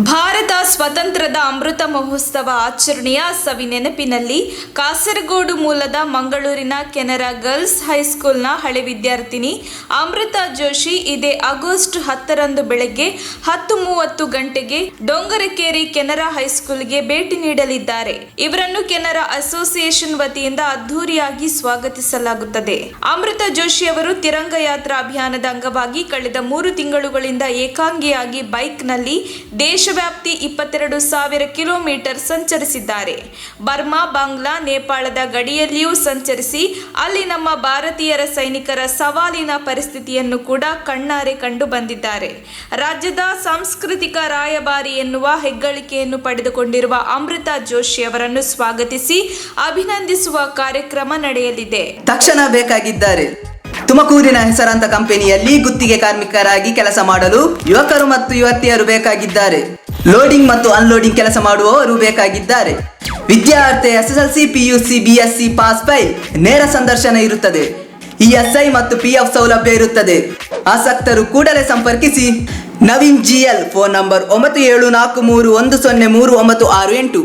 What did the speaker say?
ಭಾರತ ಸ್ವಾತಂತ್ರ್ಯದ ಅಮೃತ ಮಹೋತ್ಸವ ಆಚರಣೆಯ ಸವಿನೆನಪಿನಲ್ಲಿ ಕಾಸರಗೋಡು ಮೂಲದ ಮಂಗಳೂರಿನ ಕೆನರಾ ಗರ್ಲ್ಸ್ ಹೈಸ್ಕೂಲ್ನ ಹಳೆ ವಿದ್ಯಾರ್ಥಿನಿ ಅಮೃತ ಜೋಶಿ ಇದೇ ಆಗಸ್ಟ್ 10ರಂದು ಬೆಳಗ್ಗೆ 10:30 ಗಂಟೆಗೆ ಡೊಂಗರಕೇರಿ ಕೆನರಾ ಹೈಸ್ಕೂಲ್ಗೆ ಭೇಟಿ ನೀಡಲಿದ್ದಾರೆ. ಇವರನ್ನು ಕೆನರಾ ಅಸೋಸಿಯೇಷನ್ ವತಿಯಿಂದ ಅದ್ದೂರಿಯಾಗಿ ಸ್ವಾಗತಿಸಲಾಗುತ್ತದೆ. ಅಮೃತ ಜೋಶಿ ಅವರು ತಿರಂಗ ಯಾತ್ರಾ ಅಭಿಯಾನದ ಅಂಗವಾಗಿ ಕಳೆದ 3 ತಿಂಗಳುಗಳಿಂದ ಏಕಾಂಗಿಯಾಗಿ ಬೈಕ್ನಲ್ಲಿ ದೇಶವ್ಯಾಪ್ತಿ 22,000 ಕಿಲೋಮೀಟರ್ ಸಂಚರಿಸಿದ್ದಾರೆ. ಬರ್ಮಾ, ಬಾಂಗ್ಲಾ, ನೇಪಾಳದ ಗಡಿಯಲ್ಲಿಯೂ ಸಂಚರಿಸಿ ಅಲ್ಲಿ ನಮ್ಮ ಭಾರತೀಯರ ಸೈನಿಕರ ಸವಾಲಿನ ಪರಿಸ್ಥಿತಿಯನ್ನು ಕೂಡ ಕಣ್ಣಾರೆ ಕಂಡು ಬಂದಿದ್ದಾರೆ. ರಾಜ್ಯದ ಸಾಂಸ್ಕೃತಿಕ ರಾಯಭಾರಿ ಎನ್ನುವ ಹೆಗ್ಗಳಿಕೆಯನ್ನು ಪಡೆದುಕೊಂಡಿರುವ ಅಮೃತ ಜೋಶಿ ಅವರನ್ನು ಸ್ವಾಗತಿಸಿ ಅಭಿನಂದಿಸುವ ಕಾರ್ಯಕ್ರಮ ನಡೆಯಲಿದೆ. ತಕ್ಷಣ ಬೇಕಾಗಿದ್ದಾರೆ. ತುಮಕೂರಿನ ಹೆಸರಾಂತ ಕಂಪನಿಯಲ್ಲಿ ಗುತ್ತಿಗೆ ಕಾರ್ಮಿಕರಾಗಿ ಕೆಲಸ ಮಾಡಲು ಯುವಕರು ಮತ್ತು ಯುವತಿಯರು ಬೇಕಾಗಿದ್ದಾರೆ. ಲೋಡಿಂಗ್ ಮತ್ತು ಅನ್ಲೋಡಿಂಗ್ ಕೆಲಸ ಮಾಡುವವರು ಬೇಕಾಗಿದ್ದಾರೆ. ವಿದ್ಯಾರ್ಥಿ SSLC, PUC, BSc pass file. ನೇರ ಸಂದರ್ಶನ ಇರುತ್ತದೆ. ESI ಮತ್ತು PF ಸೌಲಭ್ಯ ಇರುತ್ತದೆ. ಆಸಕ್ತರು ಕೂಡಲೇ ಸಂಪರ್ಕಿಸಿ. Naveen GL, phone number 9743103968.